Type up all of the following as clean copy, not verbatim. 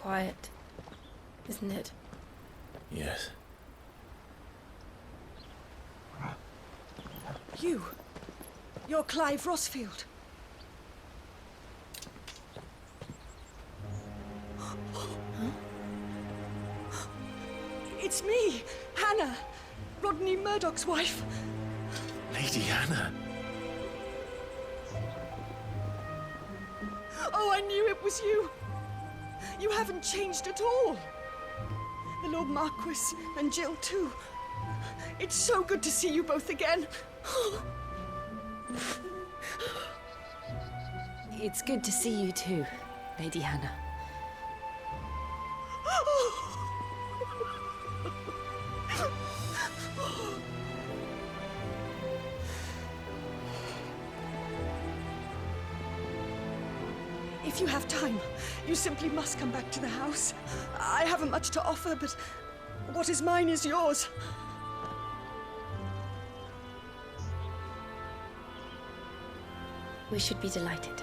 quiet, isn't it? Yes. You're Clive Rossfield. It's me, Hannah, Rodney Murdoch's wife. Lady Hannah. Oh, I knew it was you. You haven't changed at all. The Lord Marquis and Jill too. It's so good to see you both again. It's good to see you too, Lady Hannah. If you have time, you simply must come back to the house. I haven't much to offer, but what is mine is yours. We should be delighted.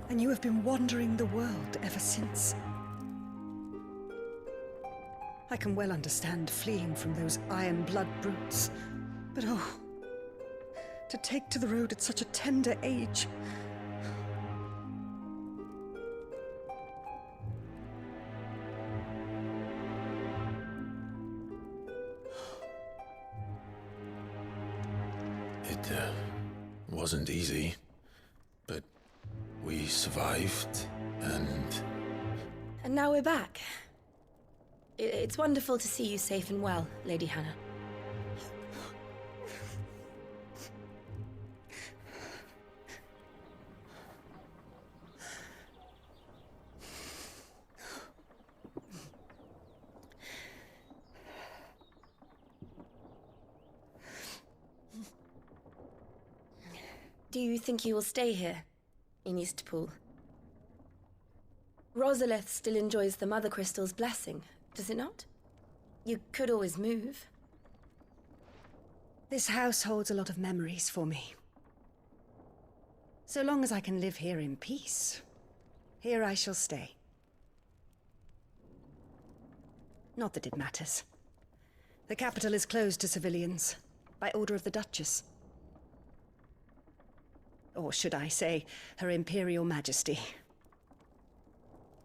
And you have been wandering the world ever since. I can well understand fleeing from those iron blood brutes. But oh, to take to the road at such a tender age. It wasn't easy, but we survived, and... And now we're back. It's wonderful to see you safe and well, Lady Hannah. Do you think you will stay here, in Eastpool? Rosalith still enjoys the Mother Crystal's blessing, does it not? You could always move. This house holds a lot of memories for me. So long as I can live here in peace, here I shall stay. Not that it matters. The capital is closed to civilians, by order of the Duchess. Or should I say, Her Imperial Majesty.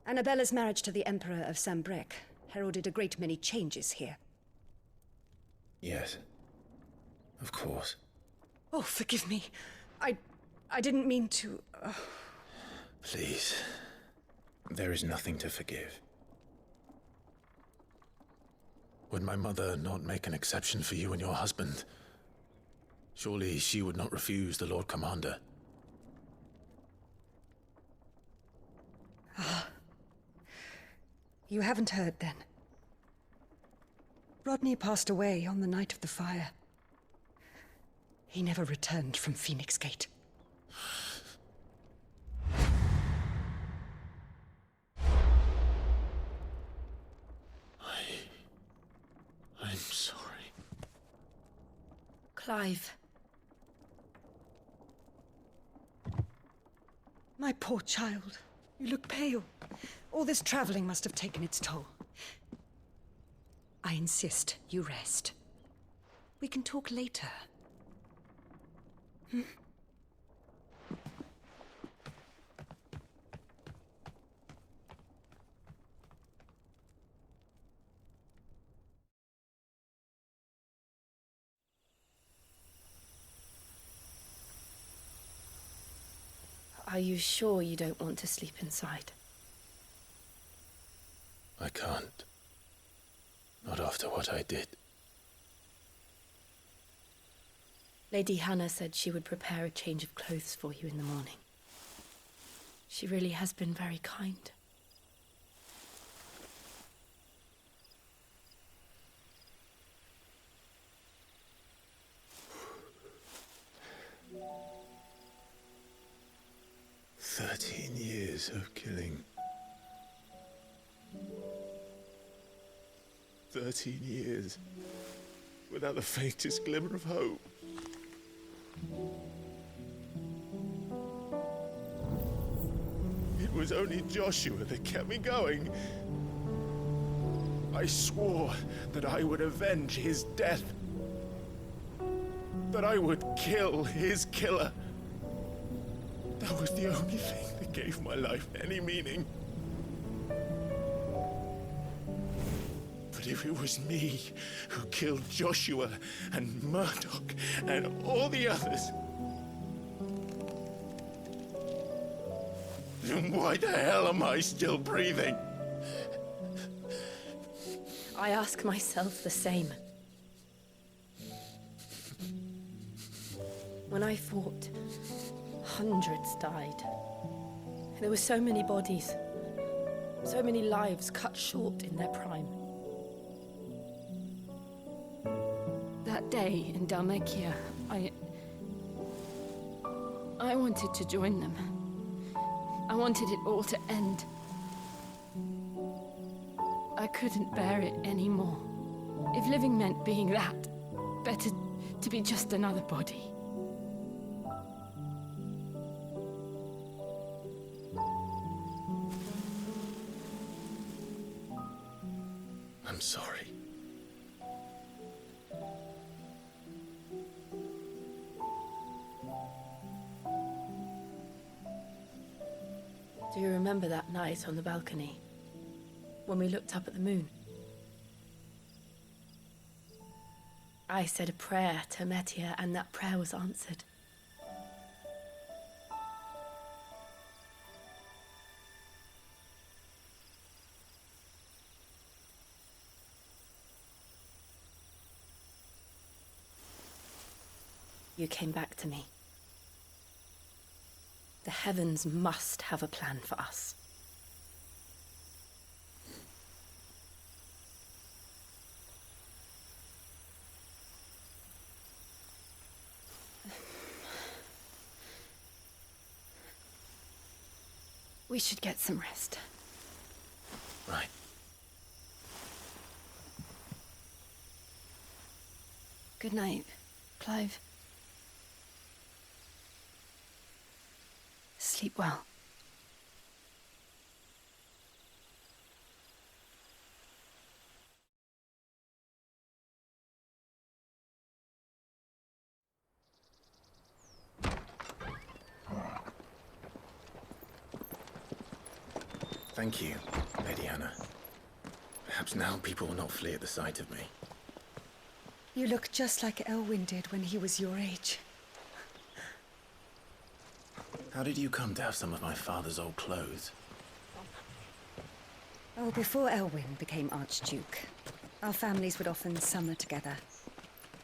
Annabella's marriage to the Emperor of Sambrec heralded a great many changes here. Yes. Of course. Oh, forgive me. I didn't mean to... Please. There is nothing to forgive. Would my mother not make an exception for you and your husband? Surely she would not refuse the Lord Commander. You haven't heard, then. Rodney passed away on the night of the fire. He never returned from Phoenix Gate. I'm sorry. Clive. My poor child. You look pale. All this traveling must have taken its toll. I insist you rest. We can talk later. Are you sure you don't want to sleep inside? I can't. Not after what I did. Lady Hannah said she would prepare a change of clothes for you in the morning. She really has been very kind. "13 years of killing. 13 years without the faintest glimmer of hope. It was only Joshua that kept me going. I swore that I would avenge his death. That I would kill his killer. That was the only thing that gave my life any meaning. But if it was me who killed Joshua and Murdoch and all the others, then why the hell am I still breathing? I ask myself the same. When I fought, hundreds died. There were so many bodies, so many lives cut short in their prime. That day in Dalmacia, I wanted to join them. I wanted it all to end. I couldn't bear it anymore. If living meant being that, better to be just another body. I'm sorry. Do you remember that night on the balcony? When we looked up at the moon? I said a prayer to Metia, and that prayer was answered. You came back to me. The heavens must have a plan for us. We should get some rest. Right. Good night, Clive. Sleep well. Thank you, Lady Hannah. Perhaps now people will not flee at the sight of me. You look just like Elwyn did when he was your age. How did you come to have some of my father's old clothes? Oh, before Elwyn became Archduke, our families would often summer together.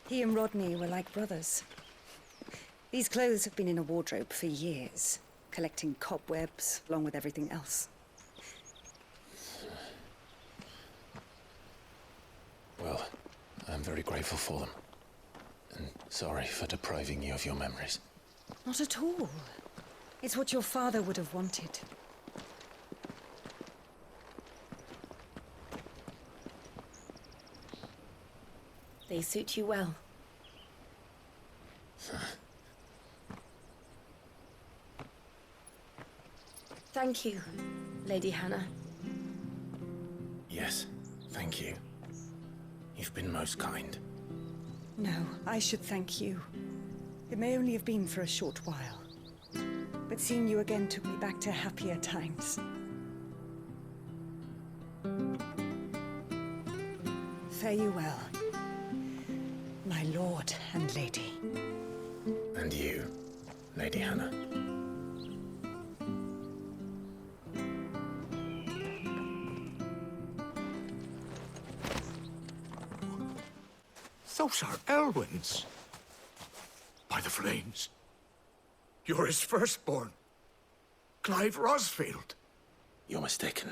He and Rodney were like brothers. These clothes have been in a wardrobe for years, collecting cobwebs along with everything else. Well, I'm very grateful for them. And sorry for depriving you of your memories. Not at all. It's what your father would have wanted. They suit you well. Thank you, Lady Hannah. Yes, thank you. You've been most kind. No, I should thank you. It may only have been for a short while, but seeing you again took me back to happier times. Fare you well, my lord and lady. And you, Lady Hannah. Those are Elwyn's. By the flames. You're his firstborn. Clive Rosfield. You're mistaken.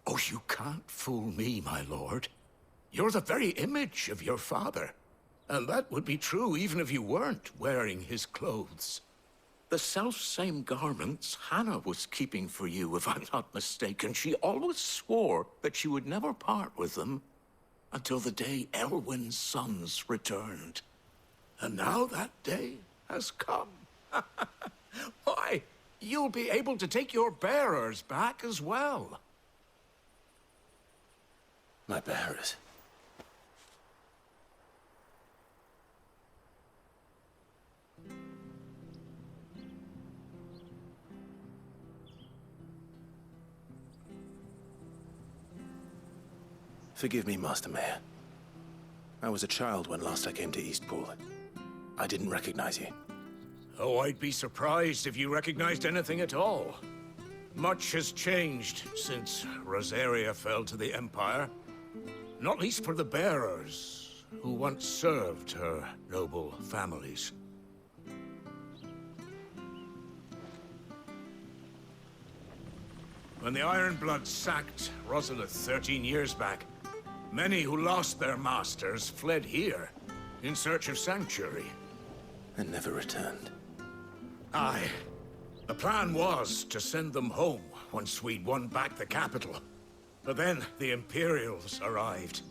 Oh, you can't fool me, my lord. You're the very image of your father. And that would be true even if you weren't wearing his clothes. The self-same garments Hannah was keeping for you, if I'm not mistaken. She always swore that she would never part with them until the day Elwyn's sons returned. And now that day has come. Why, you'll be able to take your bearers back as well. My bearers. Forgive me, Master Mayor. I was a child when last I came to Eastpool. I didn't recognize you. Oh, I'd be surprised if you recognized anything at all. Much has changed since Rosaria fell to the Empire. Not least for the bearers, who once served her noble families. When the Ironbloods sacked Rosalith 13 years back, many who lost their masters fled here in search of sanctuary. And never returned. Aye. The plan was to send them home once we'd won back the capital. But then the Imperials arrived.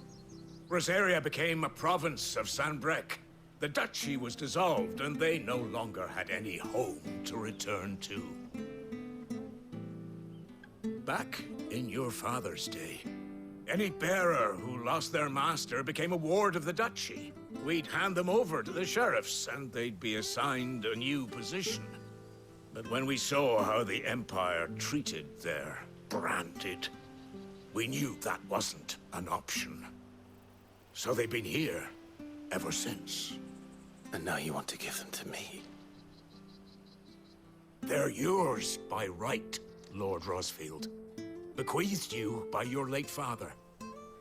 Rosaria became a province of Sanbreque. The duchy was dissolved, and they no longer had any home to return to. Back in your father's day, any bearer who lost their master became a ward of the duchy. We'd hand them over to the sheriffs, and they'd be assigned a new position. But when we saw how the Empire treated their branded, we knew that wasn't an option. So they've been here ever since. And now you want to give them to me? They're yours by right, Lord Rosfield. Bequeathed you by your late father.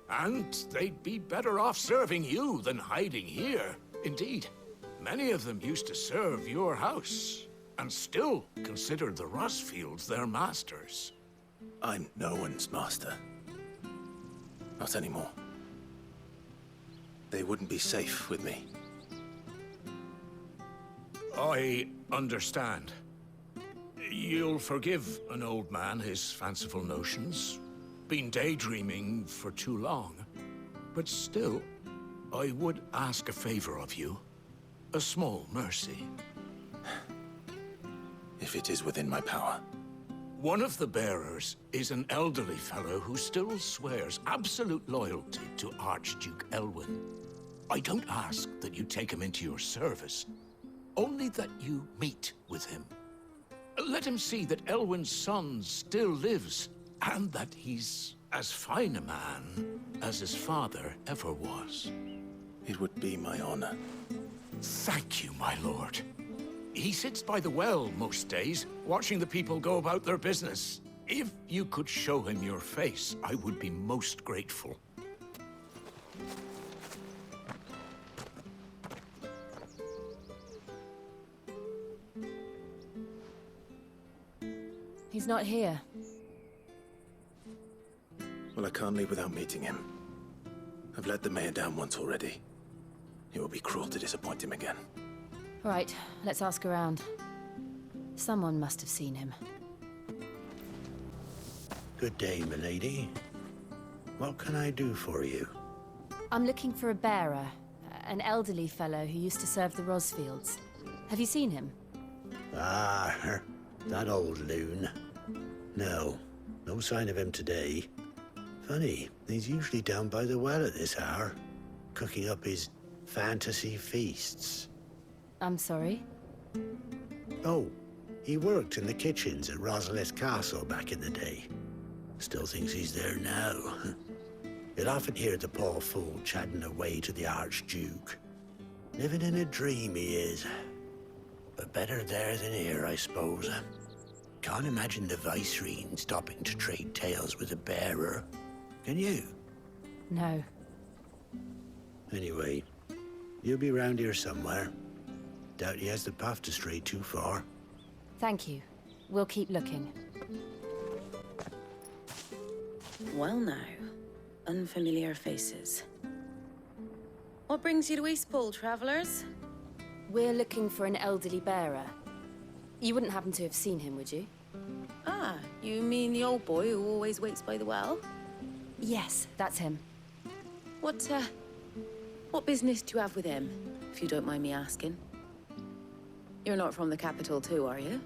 And they'd be better off serving you than hiding here. Indeed, many of them used to serve your house, and still considered the Rosfields their masters. I'm no one's master. Not anymore. They wouldn't be safe with me. I understand. You'll forgive an old man his fanciful notions. Been daydreaming for too long. But still, I would ask a favor of you. A small mercy. If it is within my power. One of the bearers is an elderly fellow who still swears absolute loyalty to Archduke Elwyn. I don't ask that you take him into your service, only that you meet with him. Let him see that Elwyn's son still lives, and that he's as fine a man as his father ever was. It would be my honor. Thank you, my lord. He sits by the well most days, watching the people go about their business. If you could show him your face, I would be most grateful. He's not here. Well, I can't leave without meeting him. I've let the mayor down once already. It would be cruel to disappoint him again. Right, let's ask around. Someone must have seen him. Good day, milady. What can I do for you? I'm looking for a bearer, an elderly fellow who used to serve the Rosfields. Have you seen him? Ah, that old loon. No sign of him today. Funny, he's usually down by the well at this hour, cooking up his fantasy feasts. I'm sorry? Oh, he worked in the kitchens at Rosalith Castle back in the day. Still thinks he's there now. You'll often hear the poor fool chatting away to the Archduke. Living in a dream he is. But better there than here, I suppose. Can't imagine the Vicereine stopping to trade tales with a bearer. Can you? No. Anyway, you'll be round here somewhere. Doubt he has the path to stray too far. Thank you. We'll keep looking. Well now, unfamiliar faces. What brings you to Eastpool, travelers? We're looking for an elderly bearer. You wouldn't happen to have seen him, would you? Ah, you mean the old boy who always waits by the well? Yes, that's him. What business do you have with him, if you don't mind me asking? You're not from the capital too, are you?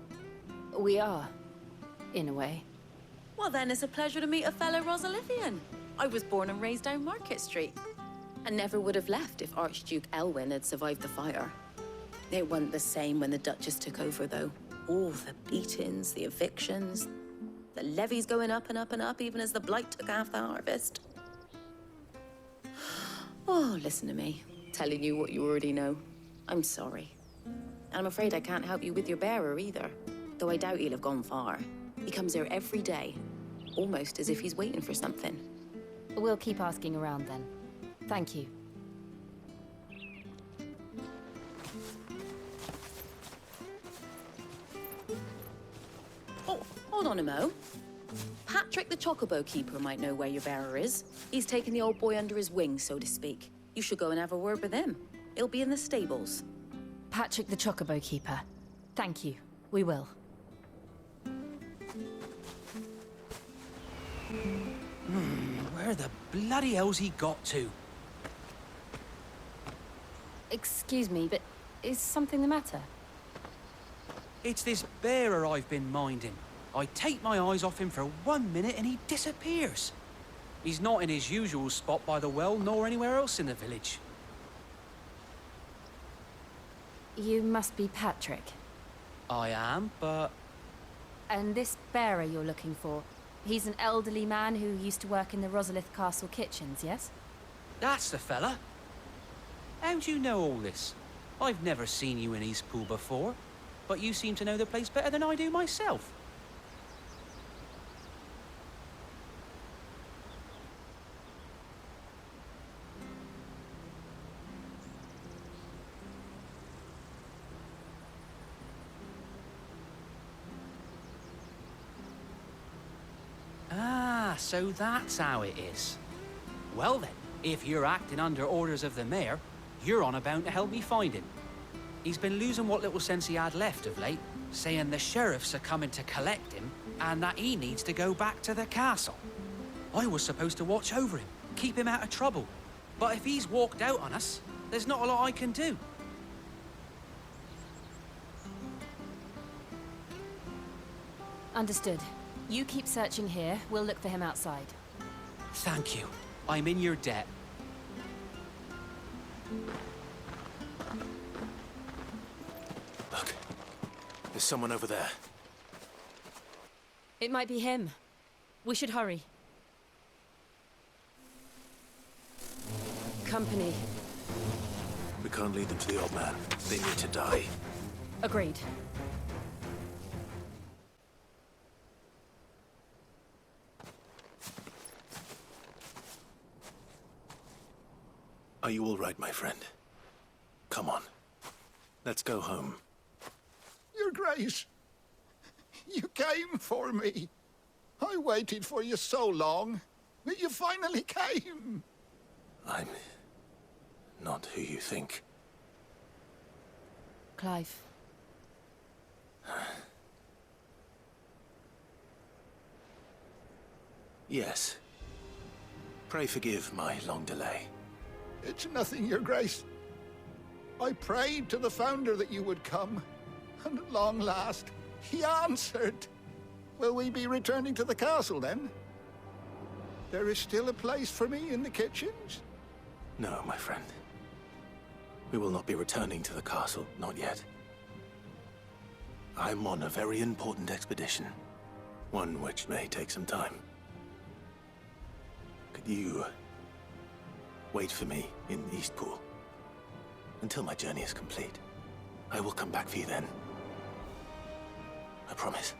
We are, in a way. Well, then it's a pleasure to meet a fellow Rosalithian. I was born and raised down Market Street, and never would have left if Archduke Elwyn had survived the fire. It wasn't the same when the Duchess took over, though. All the beatings, the evictions, the levies going up and up and up, even as the blight took half the harvest. Oh, listen to me, telling you what you already know. I'm sorry. And I'm afraid I can't help you with your bearer either, though I doubt he'll have gone far. He comes here every day, almost as if he's waiting for something. We'll keep asking around then. Thank you. Oh, hold on a mo. Patrick the Chocobo Keeper might know where your bearer is. He's taken the old boy under his wing, so to speak. You should go and have a word with him. He'll be in the stables. Patrick the Chocobo Keeper. Thank you. We will. Where the bloody hell's he got to? Excuse me, but is something the matter? It's this bearer I've been minding. I take my eyes off him for 1 minute and he disappears. He's not in his usual spot by the well, nor anywhere else in the village. You must be Patrick. I am, but... And this bearer you're looking for, he's an elderly man who used to work in the Rosalith Castle kitchens, yes? That's the fella. How do you know all this? I've never seen you in Eastpool before, but you seem to know the place better than I do myself. Ah, so that's how it is. Well then, if you're acting under orders of the mayor, you're on about to help me find him. He's been losing what little sense he had left of late, saying the sheriffs are coming to collect him and that he needs to go back to the castle. I was supposed to watch over him, keep him out of trouble. But if he's walked out on us, there's not a lot I can do. Understood. You keep searching here, we'll look for him outside. Thank you. I'm in your debt. Look, there's someone over there. It might be him. We should hurry. Company. We can't lead them to the old man. They need to die. Agreed. Are you all right, my friend? Come on. Let's go home. Your Grace, you came for me. I waited for you so long, but you finally came. I'm not who you think. Clive. Yes. Pray forgive my long delay. It's nothing, Your Grace. I prayed to the Founder that you would come, and at long last, he answered. Will we be returning to the castle, then? There is still a place for me in the kitchens? No, my friend. We will not be returning to the castle, not yet. I'm on a very important expedition. One which may take some time. Could you wait for me in Eastpool until my journey is complete? I will come back for you then. I promise.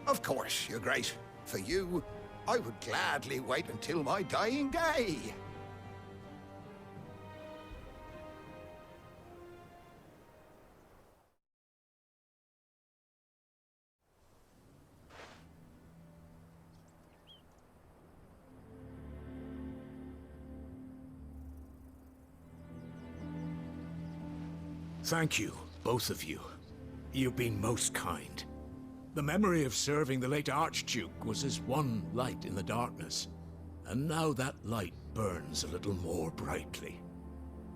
Of course, Your Grace. For you, I would gladly wait until my dying day. Thank you Both of you. You've been most kind. The memory of serving the late Archduke was as one light in the darkness. And now that light burns a little more brightly.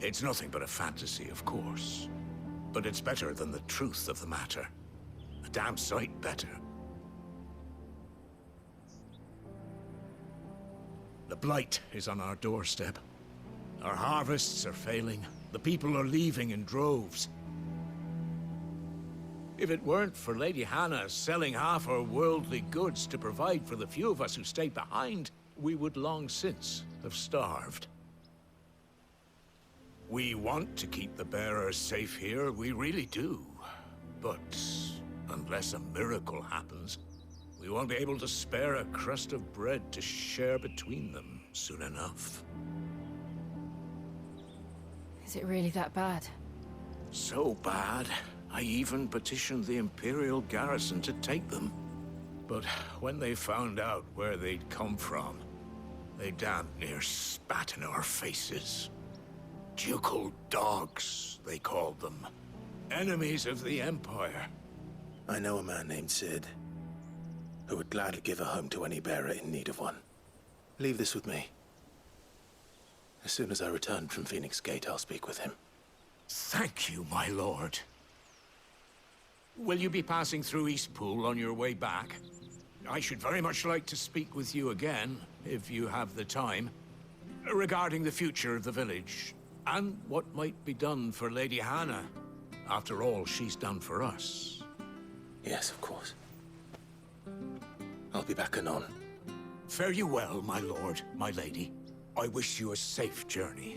It's nothing but a fantasy, of course. But it's better than the truth of the matter. A damn sight better. The blight is on our doorstep. Our harvests are failing. The people are leaving in droves. If it weren't for Lady Hannah selling half her worldly goods to provide for the few of us who stayed behind, we would long since have starved. We want to keep the bearers safe here, we really do. But unless a miracle happens, we won't be able to spare a crust of bread to share between them soon enough. Is it really that bad? So bad, I even petitioned the Imperial garrison to take them. But when they found out where they'd come from, they damn near spat in our faces. Ducal dogs, they called them. Enemies of the Empire. I know a man named Sid, who would gladly give a home to any bearer in need of one. Leave this with me. As soon as I return from Phoenix Gate, I'll speak with him. Thank you, my lord. Will you be passing through Eastpool on your way back? I should very much like to speak with you again, if you have the time, regarding the future of the village, and what might be done for Lady Hannah, after all she's done for us. Yes, of course. I'll be back anon. Fare you well, my lord, my lady. I wish you a safe journey.